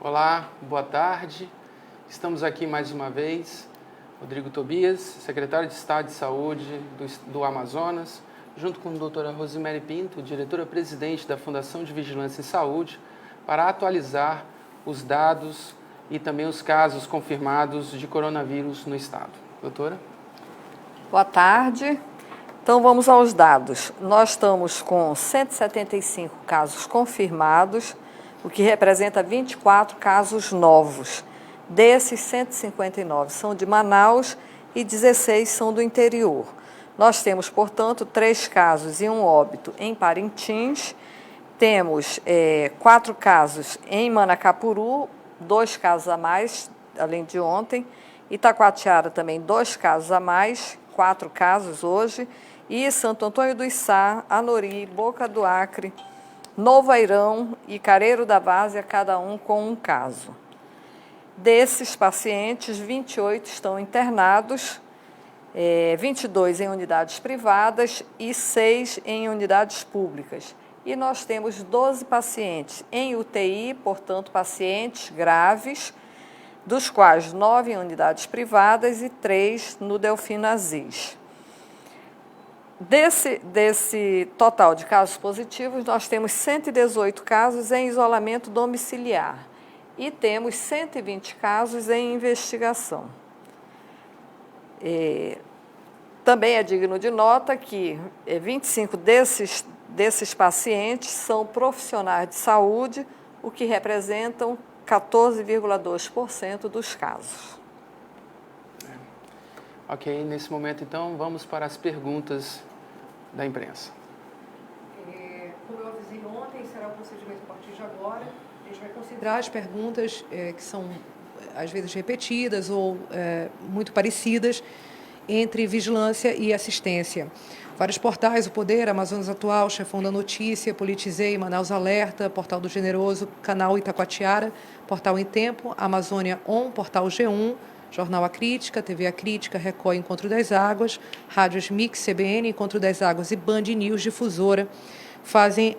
Olá, boa tarde. Estamos aqui mais uma vez, Rodrigo Tobias, secretário de Estado de Saúde do Amazonas, junto com a doutora Rosemary Pinto, diretora-presidente da Fundação de Vigilância em Saúde, para atualizar os dados e também os casos confirmados de coronavírus no estado. Doutora? Boa tarde. Então, vamos aos dados. Nós estamos com 175 casos confirmados, o que representa 24 casos novos. Desses, 159 são de Manaus e 16 são do interior. Nós temos, portanto, 3 casos e um óbito em Parintins. Temos 4 casos em Manacapuru, 2 casos a mais, além de ontem. Itacoatiara também 2 casos a mais, 4 casos hoje. E Santo Antônio do Içá, Anori, Boca do Acre, Novo Airão e Careiro da Várzea, cada um com um caso. Desses pacientes, 28 estão internados, 22 em unidades privadas e 6 em unidades públicas. E nós temos 12 pacientes em UTI, portanto, pacientes graves, dos quais 9 em unidades privadas e 3 no Delfim Aziz. Desse total de casos positivos, nós temos 118 casos em isolamento domiciliar e temos 120 casos em investigação. Também é digno de nota que 25 desses pacientes são profissionais de saúde, o que representam 14,2% dos casos. Ok, nesse momento, então, vamos para as perguntas da imprensa. Como eu avisei ontem, será o procedimento a partir de agora. A gente vai considerar as perguntas que são, às vezes, repetidas ou muito parecidas entre vigilância e assistência. Vários portais, O Poder, Amazonas Atual, Chefão da Notícia, Politizei, Manaus Alerta, Portal do Generoso, Canal Itacoatiara, Portal Em Tempo, Amazônia On, Portal G1, Jornal A Crítica, TV A Crítica, Record Encontro das Águas, Rádios Mix, CBN, Encontro das Águas e Band News Difusora fazem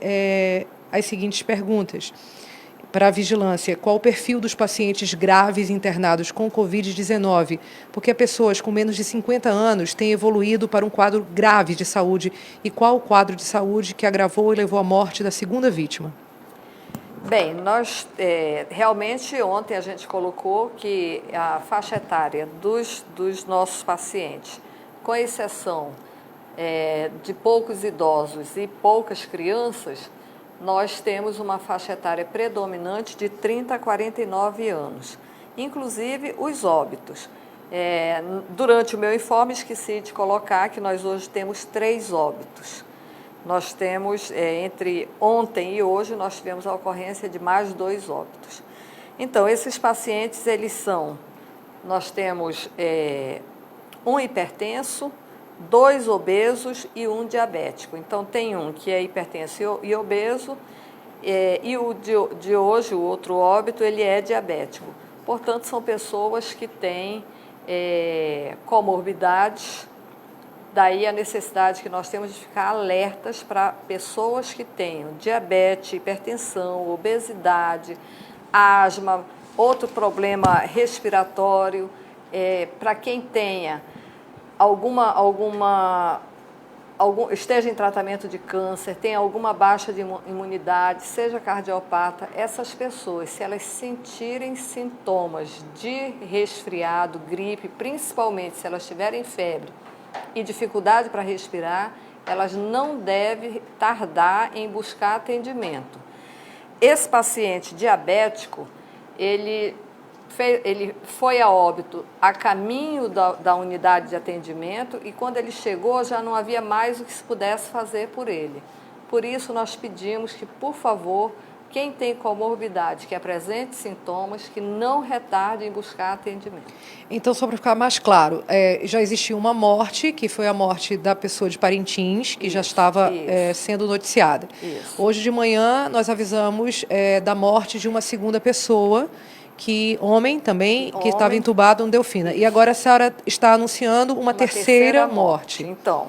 as seguintes perguntas. Para a vigilância, qual o perfil dos pacientes graves internados com Covid-19? Porque pessoas com menos de 50 anos têm evoluído para um quadro grave de saúde. E qual o quadro de saúde que agravou e levou à morte da segunda vítima? Bem, nós realmente ontem a gente colocou que a faixa etária dos nossos pacientes, com exceção de poucos idosos e poucas crianças, nós temos uma faixa etária predominante de 30 a 49 anos, inclusive os óbitos. Durante o meu informe esqueci de colocar que nós hoje temos 3 óbitos. Nós temos, entre ontem e hoje, nós tivemos a ocorrência de mais 2 óbitos. Então, esses pacientes, nós temos um hipertenso, 2 obesos e um diabético. Então, tem um que é hipertenso e obeso, e o de hoje, o outro óbito, ele é diabético. Portanto, são pessoas que têm comorbidades. Daí a necessidade que nós temos de ficar alertas para pessoas que tenham diabetes, hipertensão, obesidade, asma, outro problema respiratório, para quem tenha esteja em tratamento de câncer, tem alguma baixa de imunidade, seja cardiopata, essas pessoas, se elas sentirem sintomas de resfriado, gripe, principalmente se elas tiverem febre e dificuldade para respirar, elas não devem tardar em buscar atendimento. Esse paciente diabético, ele foi a óbito a caminho da unidade de atendimento e quando ele chegou já não havia mais o que se pudesse fazer por ele. Por isso nós pedimos que, por favor, quem tem comorbidade, que apresente sintomas, que não retarde em buscar atendimento. Então, só para ficar mais claro, já existiu uma morte, que foi a morte da pessoa de Parintins, que já estava sendo noticiada. Isso. Hoje de manhã, nós avisamos da morte de uma segunda pessoa, homem também, que estava entubado no Delfina. Isso. E agora a senhora está anunciando uma terceira morte. Então,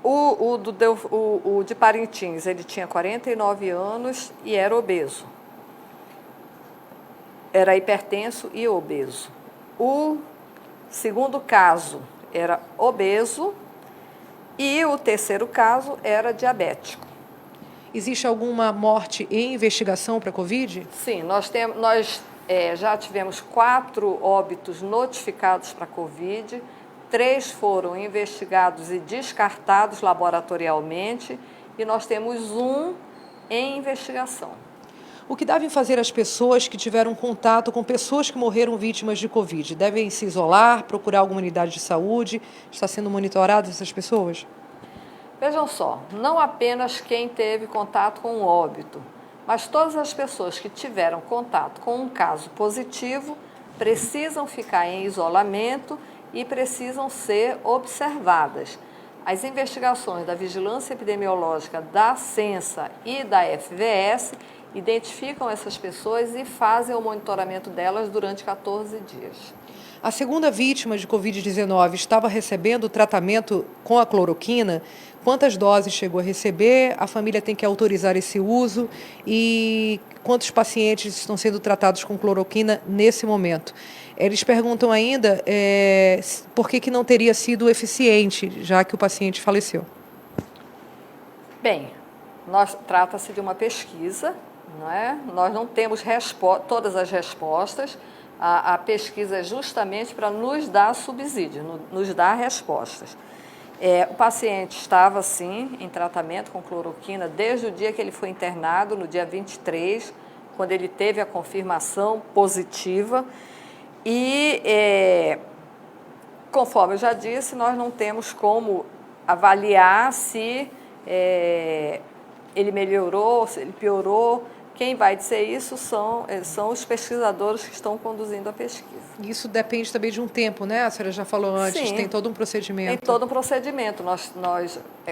o de Parintins, ele tinha 49 anos e era obeso. era hipertenso e obeso. O segundo caso era obeso e o terceiro caso era diabético. Existe alguma morte em investigação para a Covid? Sim, nós já tivemos 4 óbitos notificados para a Covid, 3 foram investigados e descartados laboratorialmente e nós temos 1 em investigação. O que devem fazer as pessoas que tiveram contato com pessoas que morreram vítimas de Covid? Devem se isolar, procurar alguma unidade de saúde? Está sendo monitoradas essas pessoas? Vejam só, não apenas quem teve contato com o óbito, mas todas as pessoas que tiveram contato com um caso positivo precisam ficar em isolamento e precisam ser observadas. As investigações da Vigilância Epidemiológica da Censa e da FVS identificam essas pessoas e fazem o monitoramento delas durante 14 dias. A segunda vítima de Covid-19 estava recebendo tratamento com a cloroquina. Quantas doses chegou a receber? A família tem que autorizar esse uso e quantos pacientes estão sendo tratados com cloroquina nesse momento? Eles perguntam ainda por que não teria sido eficiente, já que o paciente faleceu. Bem, trata-se de uma pesquisa, não é? Nós não temos todas as respostas. A pesquisa é justamente para nos dar subsídio, nos dar respostas. O paciente estava, sim, em tratamento com cloroquina desde o dia que ele foi internado, no dia 23, quando ele teve a confirmação positiva. E, conforme eu já disse, nós não temos como avaliar se ele melhorou, se ele piorou. Quem vai dizer isso são os pesquisadores que estão conduzindo a pesquisa. Isso depende também de um tempo, né? A senhora já falou antes, Sim, tem todo um procedimento. Tem todo um procedimento.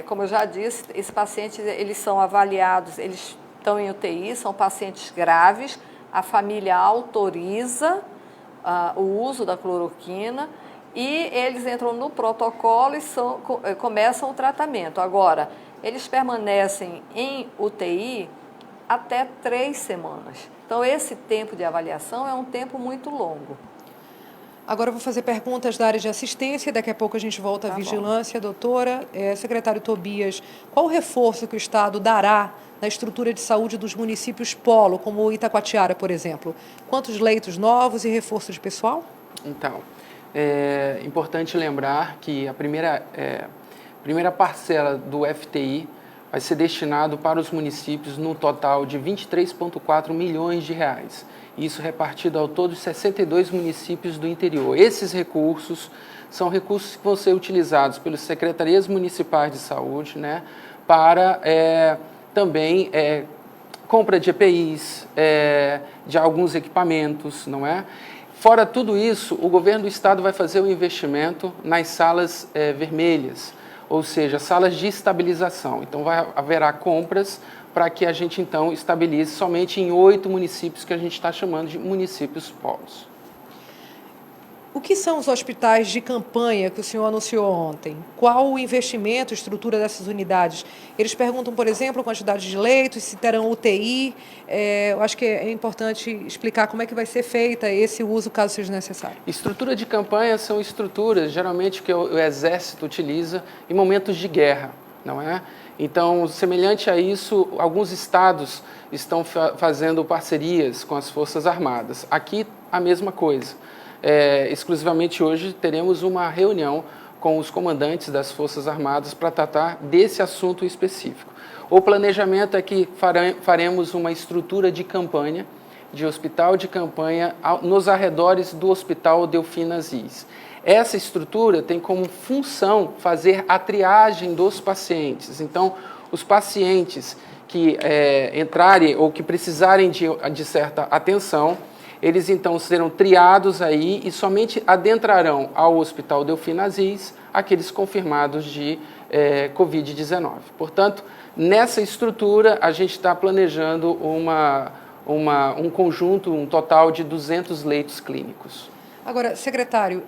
Como eu já disse, esses pacientes eles são avaliados, eles estão em UTI, são pacientes graves, a família autoriza o uso da cloroquina e eles entram no protocolo e começam o tratamento. Agora, eles permanecem em UTI até 3 semanas. Então, esse tempo de avaliação é um tempo muito longo. Agora eu vou fazer perguntas da área de assistência, daqui a pouco a gente volta à vigilância. Doutora, secretário Tobias, qual o reforço que o Estado dará na estrutura de saúde dos municípios polo, como Itacoatiara, por exemplo? Quantos leitos novos e reforço de pessoal? Então, é importante lembrar que a primeira parcela do FTI vai ser destinado para os municípios no total de R$ 23,4 milhões. Isso repartido ao todo 62 municípios do interior. Esses recursos são recursos que vão ser utilizados pelas secretarias municipais de saúde, né, para também compra de EPIs, de alguns equipamentos, não é? Fora tudo isso, o governo do estado vai fazer um investimento nas salas vermelhas, ou seja, salas de estabilização. Então, haverá compras para que a gente, então, estabilize somente em 8 municípios que a gente está chamando de municípios polos. O que são os hospitais de campanha que o senhor anunciou ontem? Qual o investimento, estrutura dessas unidades? Eles perguntam, por exemplo, a quantidade de leitos, se terão UTI. Eu acho que é importante explicar como é que vai ser feita esse uso, caso seja necessário. Estrutura de campanha são estruturas, geralmente, que o Exército utiliza em momentos de guerra, não é? Então, semelhante a isso, alguns estados estão fazendo parcerias com as Forças Armadas. Aqui, a mesma coisa. Exclusivamente hoje teremos uma reunião com os comandantes das Forças Armadas para tratar desse assunto específico. O planejamento é que faremos uma estrutura de campanha, de hospital de campanha, nos arredores do Hospital Delfim Aziz. Essa estrutura tem como função fazer a triagem dos pacientes. Então, os pacientes que entrarem ou que precisarem de certa atenção, eles então serão triados aí e somente adentrarão ao Hospital Delfim Aziz aqueles confirmados de Covid-19. Portanto, nessa estrutura, a gente está planejando um conjunto, um total de 200 leitos clínicos. Agora, secretário,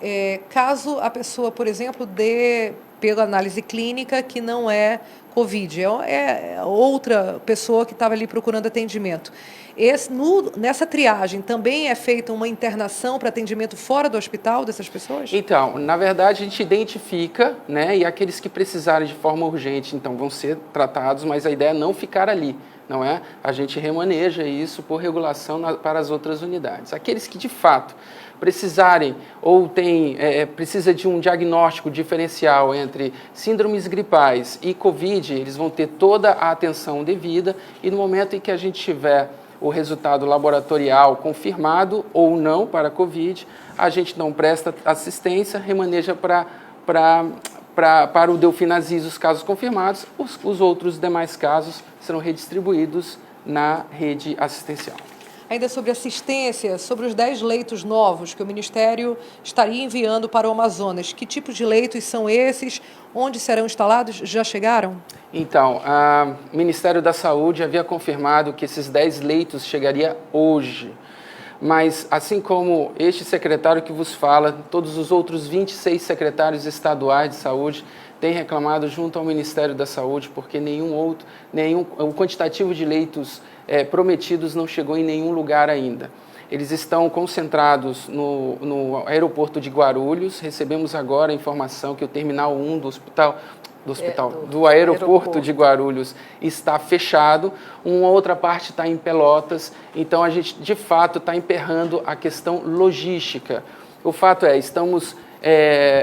caso a pessoa, por exemplo, dê pela análise clínica que não é Covid, é outra pessoa que estava ali procurando atendimento. Nessa triagem também é feita uma internação para atendimento fora do hospital dessas pessoas? Então, na verdade, a gente identifica, né, e aqueles que precisarem de forma urgente, então, vão ser tratados, mas a ideia é não ficar ali, não é? A gente remaneja isso por regulação para as outras unidades. Aqueles que, de fato, precisarem ou precisa de um diagnóstico diferencial entre síndromes gripais e Covid, eles vão ter toda a atenção devida e no momento em que a gente tiver o resultado laboratorial confirmado ou não para Covid, a gente não presta assistência, remaneja para o Delfinazis os casos confirmados, os outros demais casos serão redistribuídos na rede assistencial. Ainda sobre assistência, sobre os 10 leitos novos que o Ministério estaria enviando para o Amazonas, que tipo de leitos são esses? Onde serão instalados? Já chegaram? Então, o Ministério da Saúde havia confirmado que esses 10 leitos chegariam hoje. Mas, assim como este secretário que vos fala, todos os outros 26 secretários estaduais de saúde têm reclamado junto ao Ministério da Saúde, porque o quantitativo de leitos prometidos não chegou em nenhum lugar ainda. Eles estão concentrados no aeroporto de Guarulhos. Recebemos agora a informação que o Terminal 1 do aeroporto de Guarulhos está fechado, uma outra parte está em Pelotas, então a gente de fato está emperrando a questão logística. O fato estamos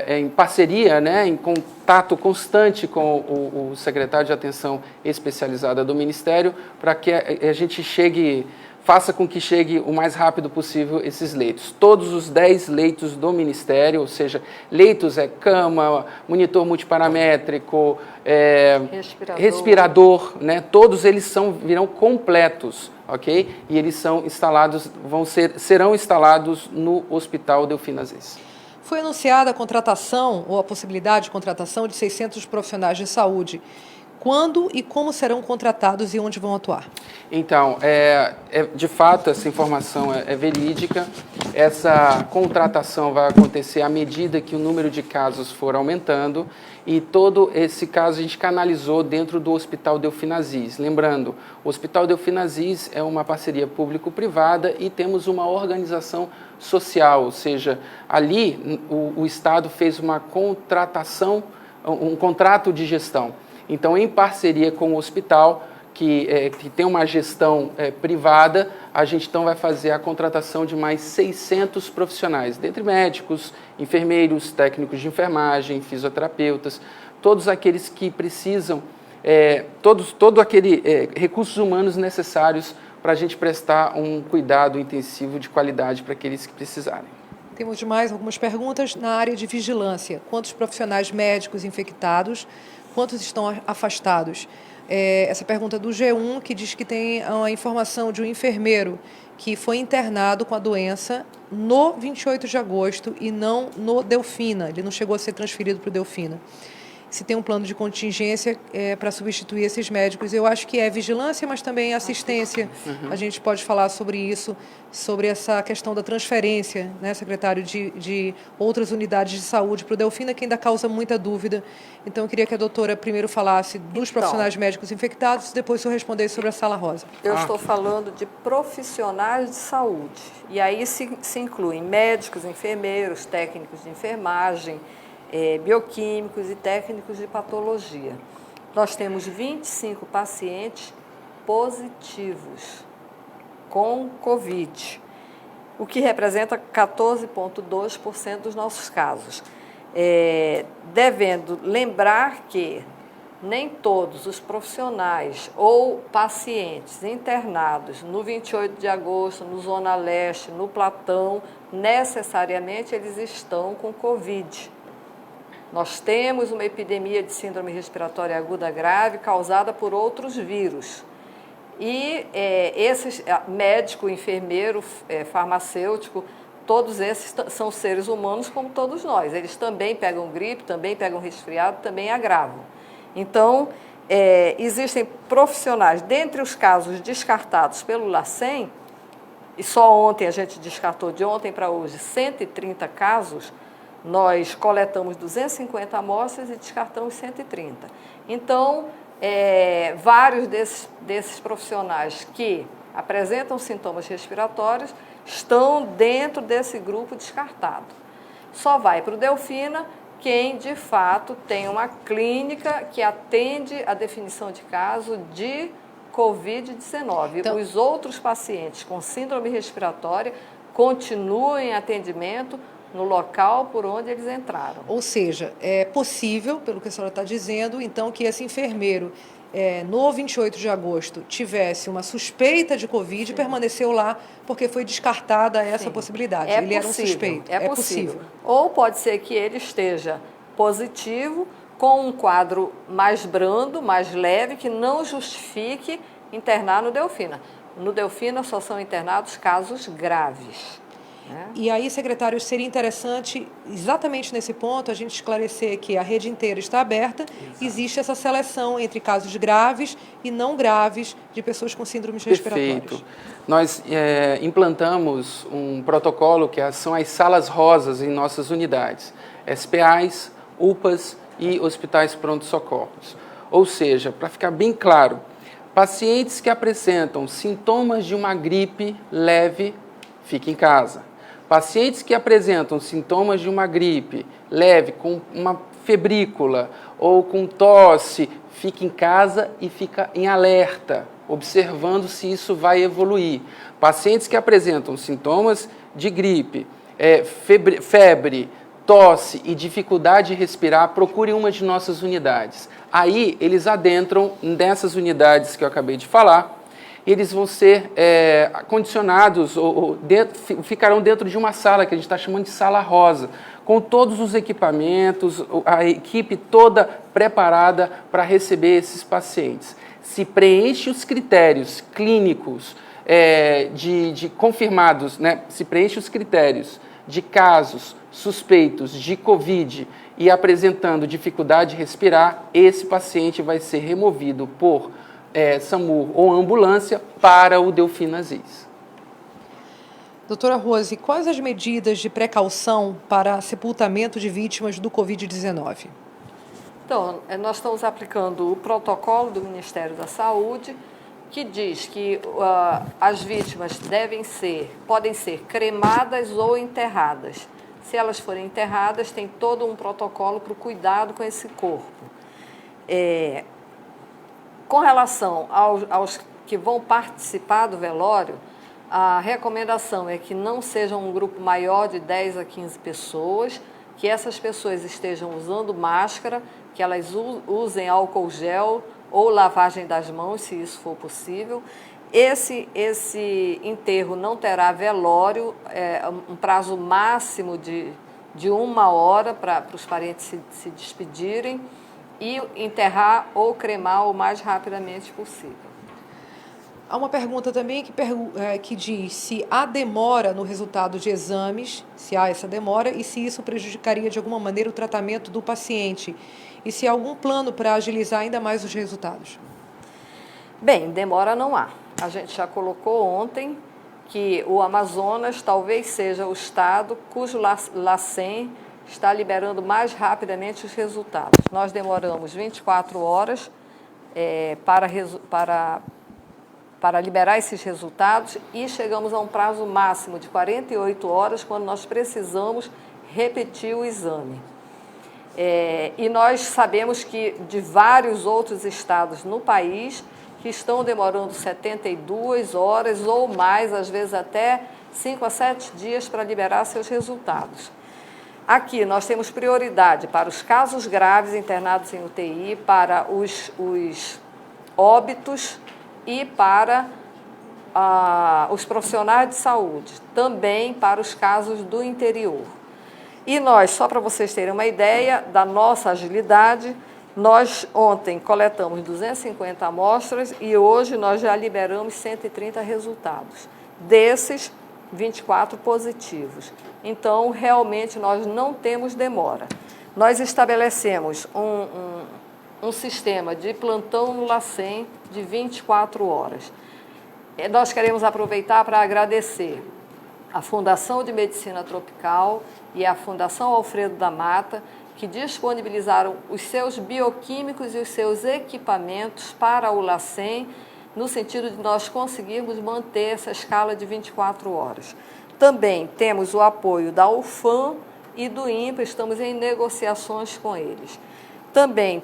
em parceria, né, em contato constante com o secretário de Atenção Especializada do Ministério para que a gente faça com que chegue o mais rápido possível esses leitos. Todos os 10 leitos do Ministério, ou seja, leitos cama, monitor multiparamétrico, respirador, né? Todos eles virão completos, ok? E eles serão instalados no Hospital Delfinazis. Foi anunciada a contratação, ou a possibilidade de contratação de 600 profissionais de saúde. Quando e como serão contratados e onde vão atuar? Então, de fato, essa informação é verídica. Essa contratação vai acontecer à medida que o número de casos for aumentando e todo esse caso a gente canalizou dentro do Hospital Delfinazis. Lembrando, o Hospital Delfinazis é uma parceria público-privada e temos uma organização social, ou seja, ali o Estado fez uma contratação, um contrato de gestão. Então, em parceria com o hospital, que tem uma gestão privada, a gente então vai fazer a contratação de mais 600 profissionais, dentre médicos, enfermeiros, técnicos de enfermagem, fisioterapeutas, todos aqueles que precisam, todo aquele recursos humanos necessários para a gente prestar um cuidado intensivo de qualidade para aqueles que precisarem. Temos mais algumas perguntas na área de vigilância. Quantos profissionais médicos infectados? Quantos estão afastados? Essa pergunta do G1, que diz que tem a informação de um enfermeiro que foi internado com a doença no 28 de agosto e não no Delfina. Ele não chegou a ser transferido para o Delfina. Se tem um plano de contingência para substituir esses médicos. Eu acho que é vigilância, mas também assistência. A gente pode falar sobre isso, sobre essa questão da transferência, né, secretário, de outras unidades de saúde para o Delfina, que ainda causa muita dúvida. Então, eu queria que a doutora primeiro falasse dos profissionais médicos infectados, depois o senhor respondesse sobre a Sala Rosa. Eu estou falando de profissionais de saúde. E aí se incluem médicos, enfermeiros, técnicos de enfermagem, bioquímicos e técnicos de patologia. Nós temos 25 pacientes positivos com Covid, o que representa 14,2% dos nossos casos. Devendo lembrar que nem todos os profissionais ou pacientes internados no 28 de agosto, no Zona Leste, no Platão, necessariamente eles estão com Covid. Nós temos uma epidemia de síndrome respiratória aguda grave causada por outros vírus. E esses médico, enfermeiro, farmacêutico, todos esses são seres humanos como todos nós. Eles também pegam gripe, também pegam resfriado, também agravam. Então, existem profissionais, dentre os casos descartados pelo LACEN, e só ontem a gente descartou, de ontem para hoje, 130 casos, nós coletamos 250 amostras e descartamos 130. Então, vários desses profissionais que apresentam sintomas respiratórios estão dentro desse grupo descartado. Só vai para o Delfina quem, de fato, tem uma clínica que atende a definição de caso de Covid-19. Então, os outros pacientes com síndrome respiratória continuam em atendimento no local por onde eles entraram. Ou seja, é possível, pelo que a senhora está dizendo, então, que esse enfermeiro, no 28 de agosto, tivesse uma suspeita de Covid e permaneceu lá porque foi descartada essa possibilidade. Ele era um suspeito. É possível. Ou pode ser que ele esteja positivo, com um quadro mais brando, mais leve, que não justifique internar no Delfina. No Delfina só são internados casos graves. E aí, secretário, seria interessante, exatamente nesse ponto, a gente esclarecer que a rede inteira está aberta, existe essa seleção entre casos graves e não graves de pessoas com síndromes respiratórias. Perfeito. Nós implantamos um protocolo que são as salas rosas em nossas unidades, SPAs, UPAs e hospitais pronto-socorros. Ou seja, para ficar bem claro, pacientes que apresentam sintomas de uma gripe leve, fiquem em casa. Pacientes que apresentam sintomas de uma gripe leve, com uma febrícula ou com tosse, fique em casa e fica em alerta, observando se isso vai evoluir. Pacientes que apresentam sintomas de gripe, febre, tosse e dificuldade de respirar, procure uma de nossas unidades. Aí eles adentram nessas unidades que eu acabei de falar, eles vão ser condicionados ou ficarão dentro de uma sala que a gente está chamando de sala rosa, com todos os equipamentos, a equipe toda preparada para receber esses pacientes. Se preenche os critérios clínicos de confirmados, né? Se preenche os critérios de casos suspeitos de Covid e apresentando dificuldade de respirar, esse paciente vai ser removido por SAMU ou ambulância para o Delfina Aziz. Doutora Rose, quais as medidas de precaução para sepultamento de vítimas do Covid-19? Então, nós estamos aplicando o protocolo do Ministério da Saúde, que diz que as vítimas podem ser cremadas ou enterradas. Se elas forem enterradas, tem todo um protocolo para o cuidado com esse corpo. Com relação aos que vão participar do velório, a recomendação é que não seja um grupo maior de 10 a 15 pessoas, que essas pessoas estejam usando máscara, que elas usem álcool gel ou lavagem das mãos, se isso for possível. Esse enterro não terá velório, um prazo máximo de 1 hora para os parentes se despedirem, e enterrar ou cremar o mais rapidamente possível. Há uma pergunta também que diz se há demora no resultado de exames, se há essa demora, e se isso prejudicaria de alguma maneira o tratamento do paciente, e se há algum plano para agilizar ainda mais os resultados. Bem, demora não há. A gente já colocou ontem que o Amazonas talvez seja o estado cujo LACEN está liberando mais rapidamente os resultados. Nós demoramos 24 horas para liberar esses resultados e chegamos a um prazo máximo de 48 horas quando nós precisamos repetir o exame. E nós sabemos que de vários outros estados no país que estão demorando 72 horas ou mais, às vezes até 5 a 7 dias para liberar seus resultados. Aqui nós temos prioridade para os casos graves internados em UTI, para os óbitos e para os profissionais de saúde, também para os casos do interior. E nós, só para vocês terem uma ideia da nossa agilidade, nós ontem coletamos 250 amostras e hoje nós já liberamos 130 resultados. Desses, 24 positivos. Então, realmente, nós não temos demora. Nós estabelecemos um sistema de plantão no LACEN de 24 horas. Nós queremos aproveitar para agradecer a Fundação de Medicina Tropical e a Fundação Alfredo da Mata, que disponibilizaram os seus bioquímicos e os seus equipamentos para o LACEN, no sentido de nós conseguirmos manter essa escala de 24 horas. Também temos o apoio da UFAM e do INPA, estamos em negociações com eles. Também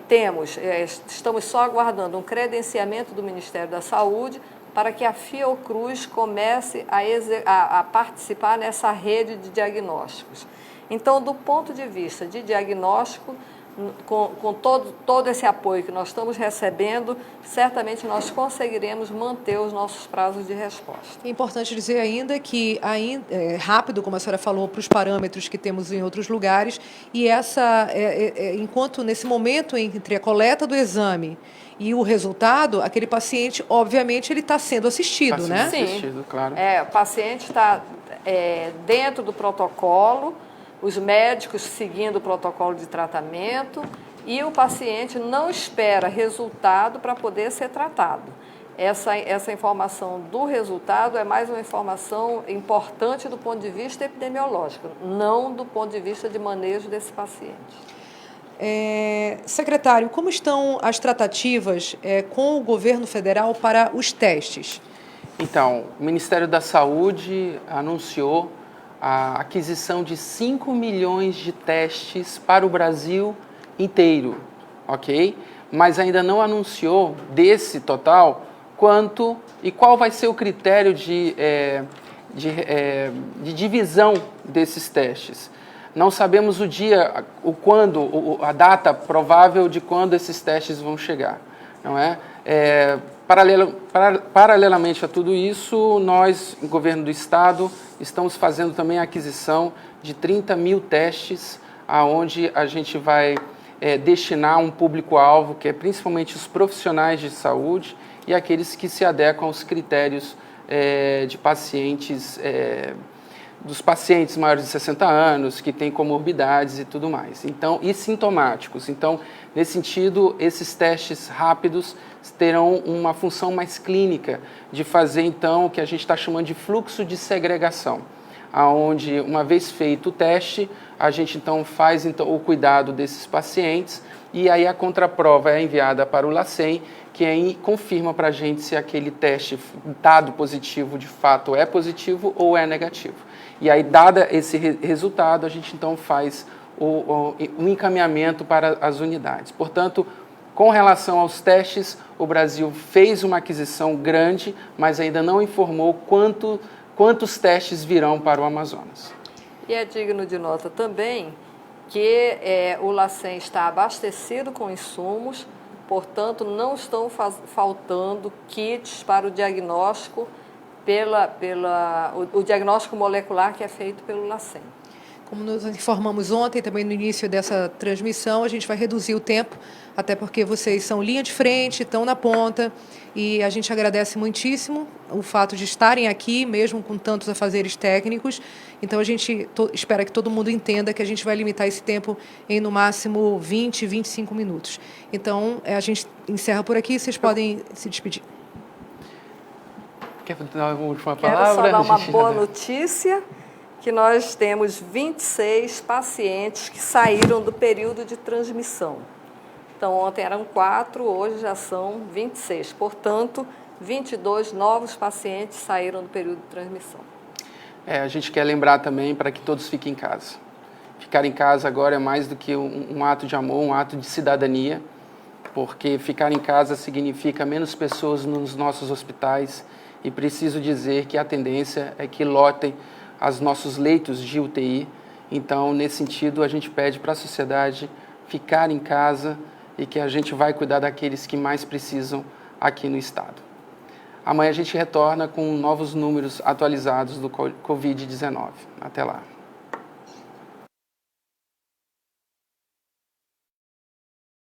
estamos só aguardando um credenciamento do Ministério da Saúde para que a Fiocruz comece a participar nessa rede de diagnósticos. Então, do ponto de vista de diagnóstico, com todo esse apoio que nós estamos recebendo, certamente nós conseguiremos manter os nossos prazos de resposta. É importante dizer ainda que, rápido, como a senhora falou, para os parâmetros que temos em outros lugares, e enquanto nesse momento entre a coleta do exame e o resultado, aquele paciente, obviamente, ele está sendo assistido, né? Sim, assistido, claro. O paciente está dentro do protocolo, os médicos seguindo o protocolo de tratamento e o paciente não espera resultado para poder ser tratado. Essa informação do resultado é mais uma informação importante do ponto de vista epidemiológico, não do ponto de vista de manejo desse paciente. Secretário, como estão as tratativas com o governo federal para os testes? Então, o Ministério da Saúde anunciou a aquisição de 5 milhões de testes para o Brasil inteiro, ok? Mas ainda não anunciou desse total quanto e qual vai ser o critério de divisão desses testes. Não sabemos o dia, a data provável de quando esses testes vão chegar, não é? Paralelamente a tudo isso, nós, o governo do estado, estamos fazendo também a aquisição de 30 mil testes, aonde a gente vai destinar um público-alvo, que é principalmente os profissionais de saúde e aqueles que se adequam aos critérios de pacientes, dos pacientes maiores de 60 anos, que têm comorbidades e tudo mais, então, e sintomáticos. Então, nesse sentido, esses testes rápidos terão uma função mais clínica de fazer, então, o que a gente está chamando de fluxo de segregação, onde, uma vez feito o teste, a gente, então, faz o cuidado desses pacientes e aí a contraprova é enviada para o LACEN, que aí confirma para a gente se aquele teste dado positivo, de fato, é positivo ou é negativo. E aí, dada esse resultado, a gente, então, faz o encaminhamento para as unidades. Portanto, com relação aos testes, o Brasil fez uma aquisição grande, mas ainda não informou quantos testes virão para o Amazonas. E é digno de nota também que o LACEN está abastecido com insumos, portanto, não estão faltando kits para o diagnóstico, o diagnóstico molecular que é feito pelo LACEN. Como nos informamos ontem, também no início dessa transmissão, a gente vai reduzir o tempo, até porque vocês são linha de frente, estão na ponta, e a gente agradece muitíssimo o fato de estarem aqui, mesmo com tantos afazeres técnicos. Então, a gente espera que todo mundo entenda que a gente vai limitar esse tempo em, no máximo, 20, 25 minutos. Então, a gente encerra por aqui, vocês podem se despedir. Quer dar uma última palavra? Quero só dar uma boa notícia, que nós temos 26 pacientes que saíram do período de transmissão. Então, ontem eram 4, hoje já são 26. Portanto, 22 novos pacientes saíram do período de transmissão. A gente quer lembrar também para que todos fiquem em casa. Ficar em casa agora é mais do que um ato de amor, um ato de cidadania, porque ficar em casa significa menos pessoas nos nossos hospitais, e preciso dizer que a tendência é que lotem os nossos leitos de UTI. Então, nesse sentido, a gente pede para a sociedade ficar em casa e que a gente vai cuidar daqueles que mais precisam aqui no estado. Amanhã a gente retorna com novos números atualizados do Covid-19. Até lá.